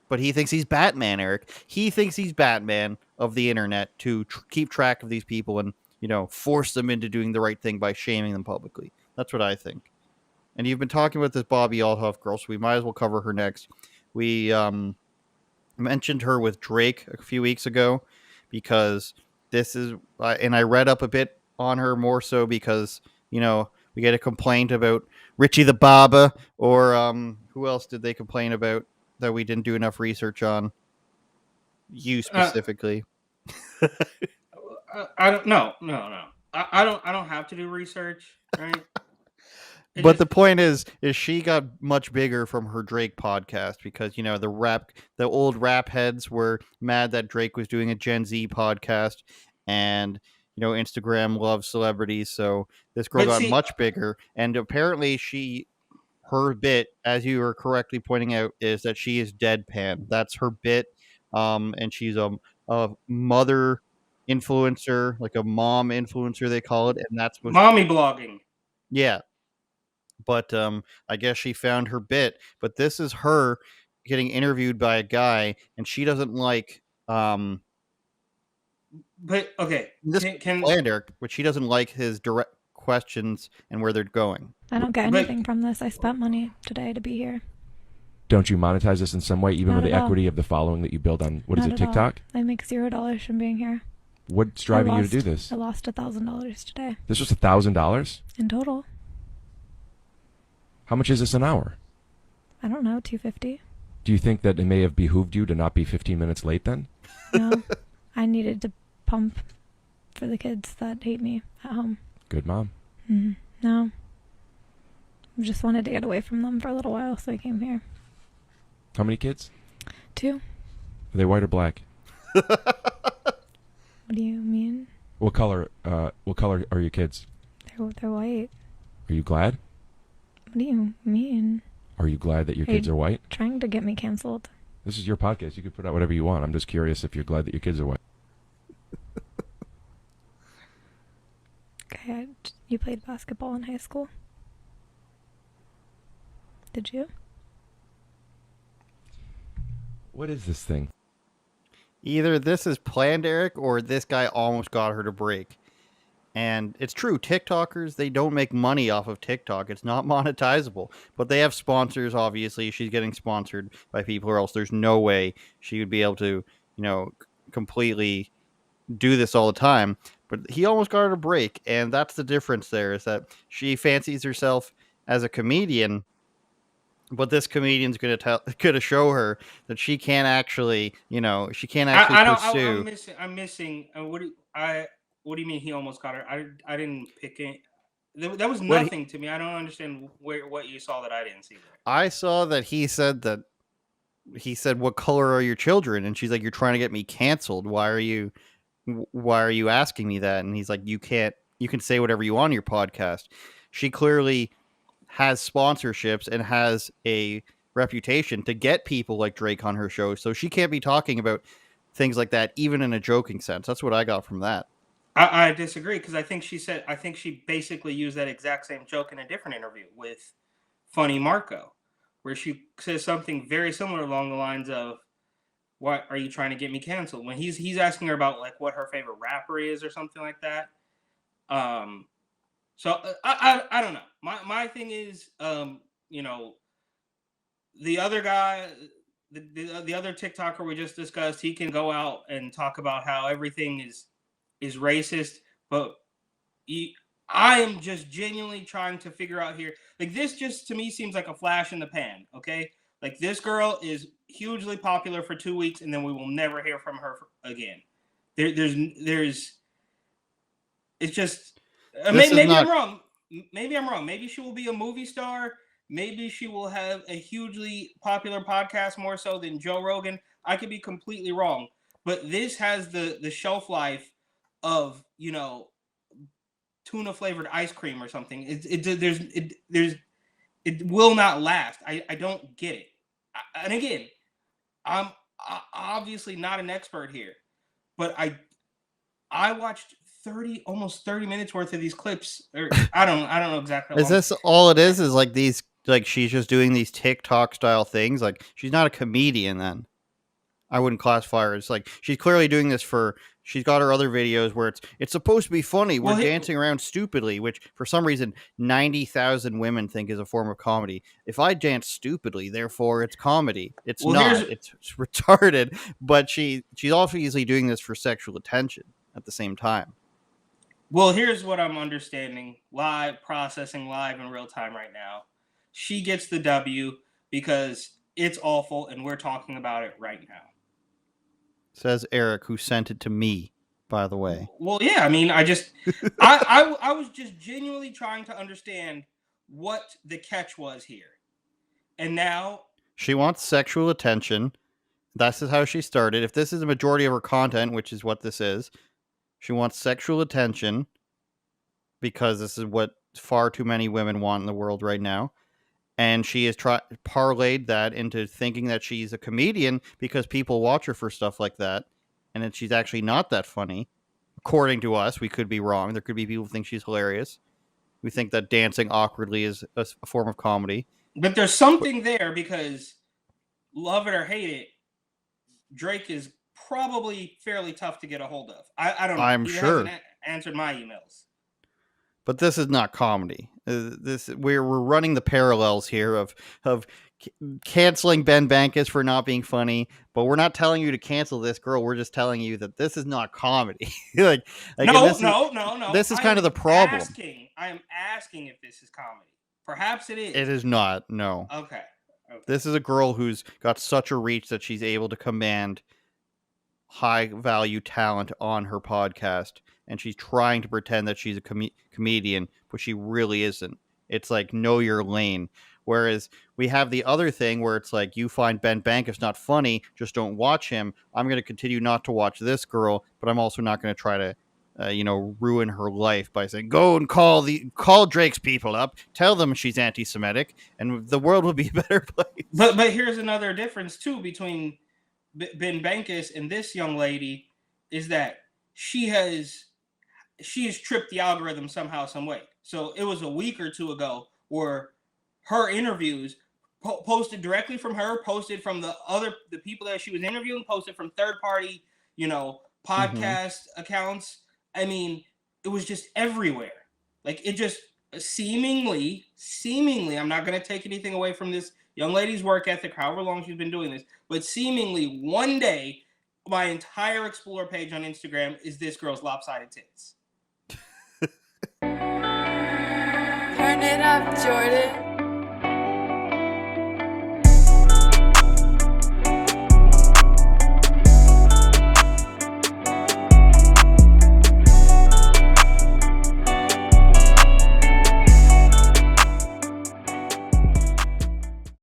but he thinks he's Batman, Eric. He thinks he's Batman of the internet to keep track of these people and, force them into doing the right thing by shaming them publicly. That's what I think. And you've been talking about this Bobbi Althoff girl, so we might as well cover her next. We mentioned her with Drake a few weeks ago because this is, and I read up a bit on her more so because, we get a complaint about Richie the Baba, or who else did they complain about that we didn't do enough research on? You specifically. I don't. No. I don't have to do research, right? But the point is she got much bigger from her Drake podcast because the old rap heads were mad that Drake was doing a Gen Z podcast, and Instagram loves celebrities, so this girl got much bigger, and apparently her bit, as you were correctly pointing out, is that she is deadpan. That's her bit, and she's a mother influencer, like a mom influencer they call it, and that's mommy blogging. Yeah. But I guess she found her bit. But this is her getting interviewed by a guy, and she doesn't like. But okay, this Eric, but she doesn't like his direct questions and where they're going. I don't get anything from this. I spent money today to be here. Don't you monetize this in some way, even with the equity of the following that you build on? What is it, TikTok? I make $0 from being here. What's driving you to do this? I lost $1,000 today. This was $1,000 in total. How much is this an hour? I don't know, $250. Do you think that it may have behooved you to not be 15 minutes late then? No, I needed to pump for the kids that hate me at home. Good mom. No, I just wanted to get away from them for a little while, so I came here. How many kids? 2. Are they white or black? What do you mean? What color are your kids? They're white. Are you glad? What do you mean? Are you glad that your kids are white? Trying to get me canceled. This is your podcast. You can put out whatever you want. I'm just curious if you're glad that your kids are white. Okay, you played basketball in high school? Did you? What is this thing? Either this is planned, Eric, or this guy almost got her to break. And it's true, TikTokers, they don't make money off of TikTok. It's not monetizable. But they have sponsors, obviously. She's getting sponsored by people, or else there's no way she would be able to, completely do this all the time. But he almost got her to break. And that's the difference there, is that she fancies herself as a comedian. But this comedian's going to show her that she can't actually, she can't actually pursue. I'm missing. What do you mean he almost got her? I didn't pick it. That was nothing to me. I don't understand what you saw that I didn't see there. I saw that he said, "What color are your children?" And she's like, "You're trying to get me canceled. Why are you asking me that?" And he's like, "You can say whatever you want on your podcast." She clearly has sponsorships and has a reputation to get people like Drake on her show. So she can't be talking about things like that, even in a joking sense. That's what I got from that. I disagree, because I think she basically used that exact same joke in a different interview with Funny Marco, where she says something very similar along the lines of, "What are you trying to get me canceled?" When he's asking her about like what her favorite rapper is or something like that. So I don't know. My thing is, the other guy, the other TikToker we just discussed, he can go out and talk about how everything is racist, but I am just genuinely trying to figure out here. Like, this just to me seems like a flash in the pan. Okay, like, this girl is hugely popular for 2 weeks, and then we will never hear from her again. There's it's just maybe I'm wrong. Maybe I'm wrong. Maybe she will be a movie star. Maybe she will have a hugely popular podcast more so than Joe Rogan. I could be completely wrong, but this has the shelf life of tuna flavored ice cream or something. It will not last. I don't get it. And again, I'm obviously not an expert here, but I watched almost 30 minutes worth of these clips, or I don't know exactly. Is this all it is like these, like she's just doing these TikTok style things? Like, she's not a comedian then? I wouldn't classify her as like, she's clearly doing this for, she's got her other videos where it's supposed to be funny. We're dancing around stupidly, which for some reason 90,000 women think is a form of comedy. If I dance stupidly, therefore it's comedy. It's not. It's retarded. But she's obviously doing this for sexual attention at the same time. Well, here's what I'm understanding. Processing live in real time right now. She gets the W because it's awful and we're talking about it right now. Says Eric, who sent it to me, by the way. Well, yeah, I mean, I was just genuinely trying to understand what the catch was here. And now she wants sexual attention. That's how she started. If this is the majority of her content, which is what this is, she wants sexual attention because this is what far too many women want in the world right now. And she has parlayed that into thinking that she's a comedian because people watch her for stuff like that. And that she's actually not that funny. According to us, we could be wrong. There could be people who think she's hilarious. We think that dancing awkwardly is a form of comedy. But there's something there because, love it or hate it, Drake is probably fairly tough to get a hold of. I don't know. I'm sure. Hasn't answered my emails. But this is not comedy. We're running the parallels here of canceling Ben Bankus for not being funny, but we're not telling you to cancel this girl. We're just telling you that this is not comedy. No. This is kind of the problem. I am asking if this is comedy. Perhaps it is. It is not. No. Okay. This is a girl who's got such a reach that she's able to command high value talent on her podcast, and she's trying to pretend that she's a comedian, but she really isn't. It's like, know your lane. Whereas we have the other thing where it's like, you find Ben Bankus not funny, just don't watch him. I'm going to continue not to watch this girl, but I'm also not going to try to ruin her life by saying, go and call Drake's people up, tell them she's anti-Semitic, and the world will be a better place. But here's another difference too between Ben Bankus and this young lady is that she has tripped the algorithm somehow, some way. So it was a week or two ago where her interviews posted directly from her, posted from the people that she was interviewing, posted from third party, podcast accounts. I mean, it was just everywhere. Like, it just seemingly, I'm not going to take anything away from this young lady's work ethic, however long she's been doing this, but seemingly one day, my entire Explore page on Instagram is this girl's lopsided tits. Turn it up, Jordan.